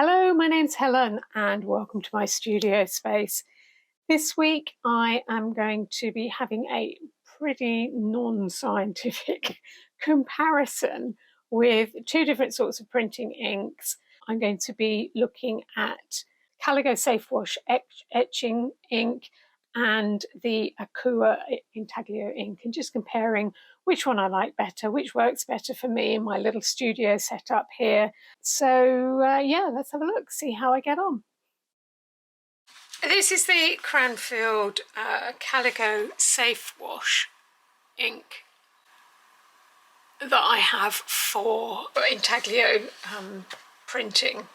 Hello, my name's Helen and welcome to my studio space. This week I am going to be having a pretty non-scientific comparison with two different sorts of printing inks. I'm going to be looking at Caligo Safewash etching ink and the Akua Intaglio ink, and just comparing which one I like better, which works better for me in my little studio setup here. So yeah, let's have a look, see how I get on. This is the Cranfield Caligo Safewash ink that I have for Intaglio printing.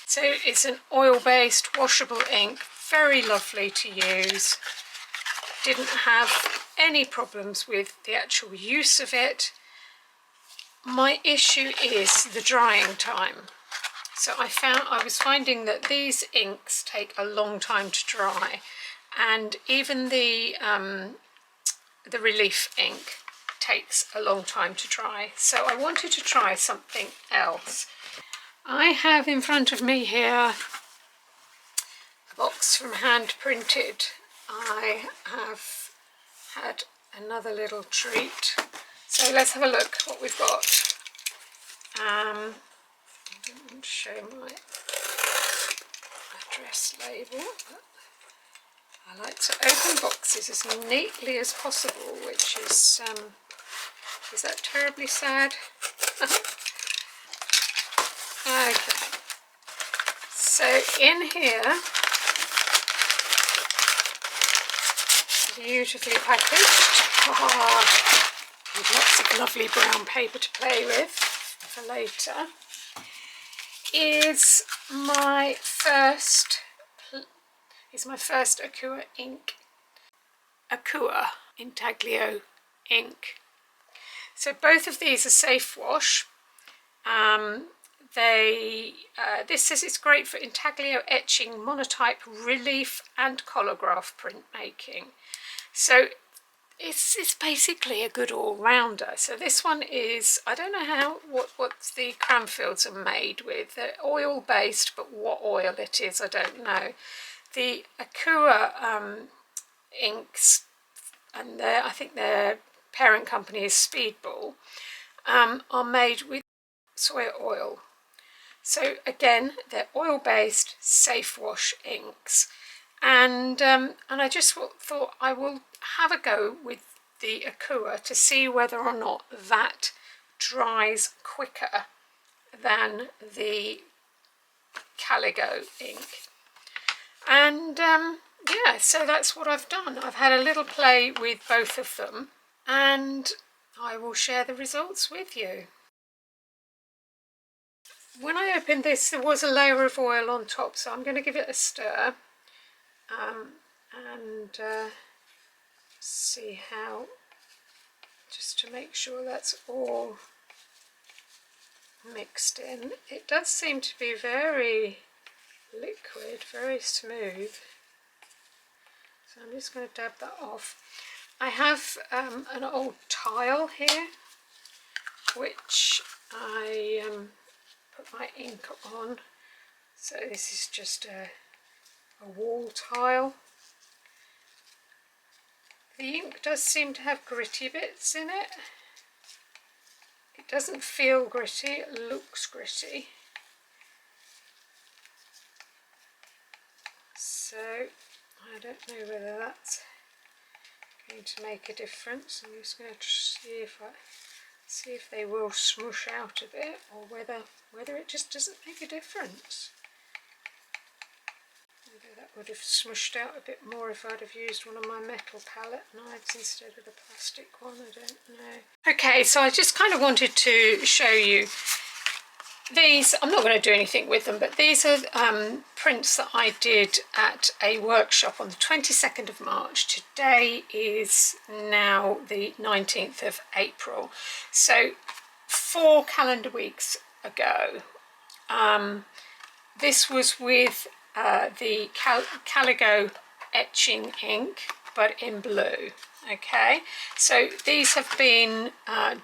So it's an oil-based washable ink, very lovely to use. Didn't have any problems with the actual use of it. My issue is the drying time. So I was finding that these inks take a long time to dry, and even the relief ink takes a long time to dry. So I wanted to try something else. I have in front of me here a box from Hand Printed. I have had another little treat. So let's have a look what we've got. I don't want to show my address label, but I like to open boxes as neatly as possible, which is that terribly sad? Okay, so in here, beautifully packaged, with lots of lovely brown paper to play with for later, is my first Akua ink, Akua Intaglio ink. So both of these are Safewash. This says it's great for intaglio etching, monotype, relief and colograph printmaking. So it's basically a good all-rounder. So this one is, I don't know what the Cranfields are made with. They're oil-based, but what oil it is, I don't know. The Akua inks, and I think their parent company is Speedball, are made with soy oil. So again, they're oil-based Safewash inks. And I just thought I will have a go with the Akua to see whether or not that dries quicker than the Caligo ink. And yeah, so that's what I've done. I've had a little play with both of them, and I will share the results with you. When I opened this, there was a layer of oil on top, so I'm going to give it a stir. And see how, just to make sure that's all mixed in. It does seem to be very liquid, very smooth. So I'm just going to dab that off. I have an old tile here, which I put my ink on. So this is just a wall tile. The ink does seem to have gritty bits in it. It doesn't feel gritty, it looks gritty. So I don't know whether that's going to make a difference. I'm just going to see if they will smoosh out a bit, or whether it just doesn't make a difference. Maybe that would have smushed out a bit more if I'd have used one of my metal palette knives instead of the plastic one, I don't know. Okay, so I just kind of wanted to show you these. I'm not going to do anything with them, but these are prints that I did at a workshop on the 22nd of March. Today is now the 19th of April. So 4 calendar weeks ago. This was with the Caligo etching ink but in blue. Okay, so these have been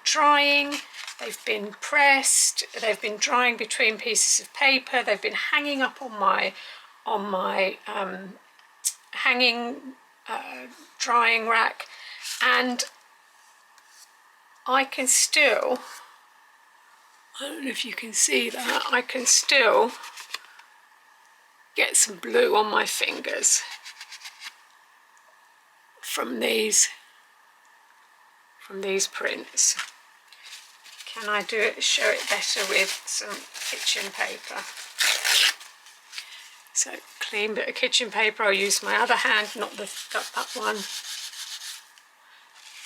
drying, they've been pressed, they've been drying between pieces of paper, they've been hanging up on my hanging drying rack, and I can still, I don't know if you can see that, I can still get some blue on my fingers from these prints. Can I show it better with some kitchen paper? So clean bit of kitchen paper, I'll use my other hand, not that one,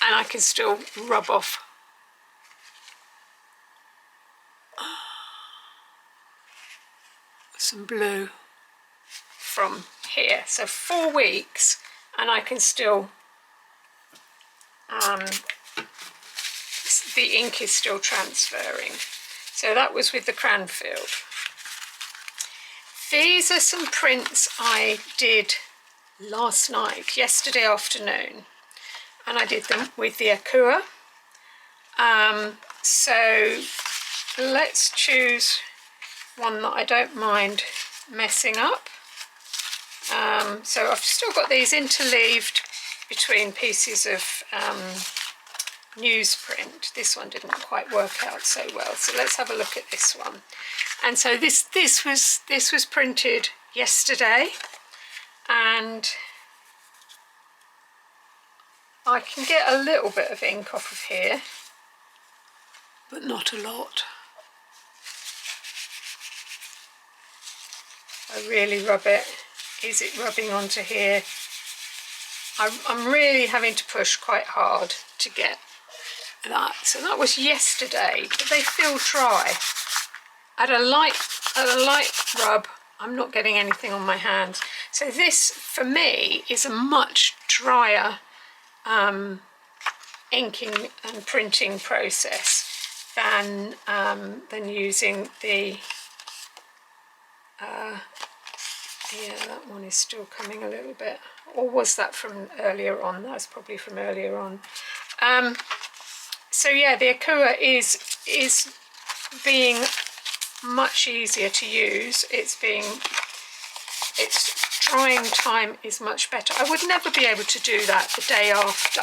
and I can still rub off some blue from here. So 4 weeks and I can still, the ink is still transferring. So that was with the Cranfield. These are some prints I did last night, yesterday afternoon, and I did them with the Akua. So let's choose one that I don't mind messing up. So I've still got these interleaved between pieces of newsprint. This one didn't quite work out so well, so let's have a look at this one. And so this was printed yesterday, and I can get a little bit of ink off of here, but not a lot. I really rub it. Is it rubbing onto here? I'm really having to push quite hard to get that. So that was yesterday, but they feel dry. At a light rub, I'm not getting anything on my hands. So this, for me, is a much drier inking and printing process than using the yeah, that one is still coming a little bit. Or was that from earlier on? That's probably from earlier on. So yeah, the Akua is being much easier to use. Its drying time is much better. I would never be able to do that the day after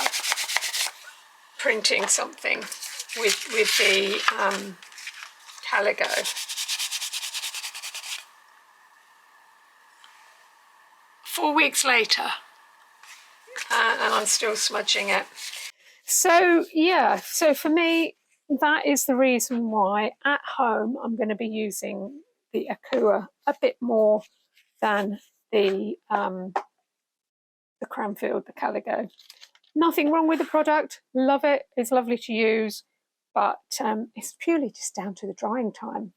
printing something with the Caligo. 4 weeks later, and I'm still smudging it. So yeah, so for me, that is the reason why at home I'm going to be using the Akua a bit more than the Cranfield, the Caligo. Nothing wrong with the product, love it, it's lovely to use, but it's purely just down to the drying time.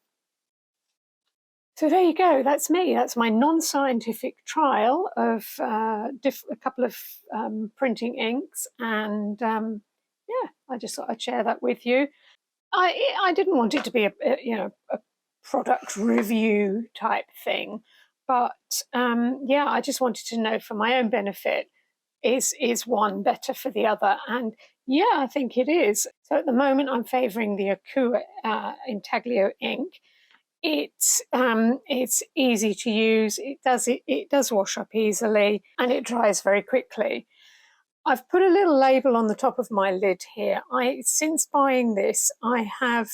So there you go, that's me. That's my non-scientific trial of a couple of printing inks, and yeah, I just thought I'd share that with you. I didn't want it to be a product review type thing, but yeah, I just wanted to know for my own benefit, is one better for the other? And yeah, I think it is. So at the moment, I'm favouring the Akua Intaglio ink. It's easy to use. It does wash up easily, and it dries very quickly. I've put a little label on the top of my lid here. Since buying this, I have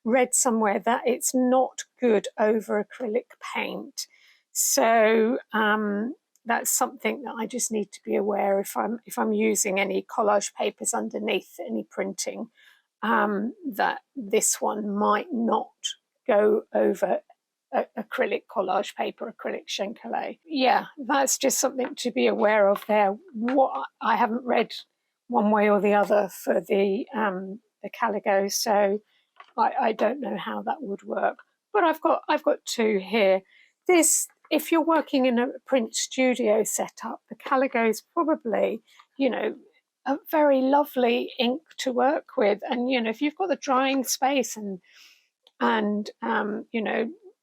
read somewhere that it's not good over acrylic paint. So that's something that I just need to be aware if I'm using any collage papers underneath any printing, that this one might not go over acrylic collage paper, acrylic Chencollet. Yeah, that's just something to be aware of there. What I haven't read one way or the other for the Caligo, so I don't know how that would work. But I've got two here. This, if you're working in a print studio setup, the Caligo is probably, a very lovely ink to work with. And if you've got the drying space and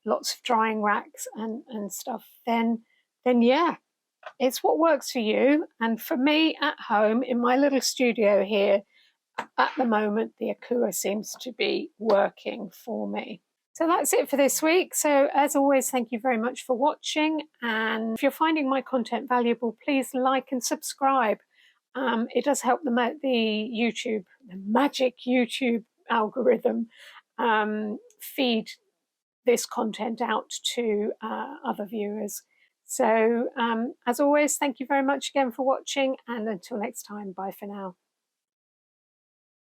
lots of drying racks and stuff, then yeah, It's what works for you. And for me at home in my little studio here, at the moment, the Akua seems to be working for me. So that's it for this week. So as always, thank you very much for watching. And if you're finding my content valuable, please like and subscribe. It does help the magic YouTube algorithm feed this content out to other viewers. So as always, thank you very much again for watching, and until next time, bye for now.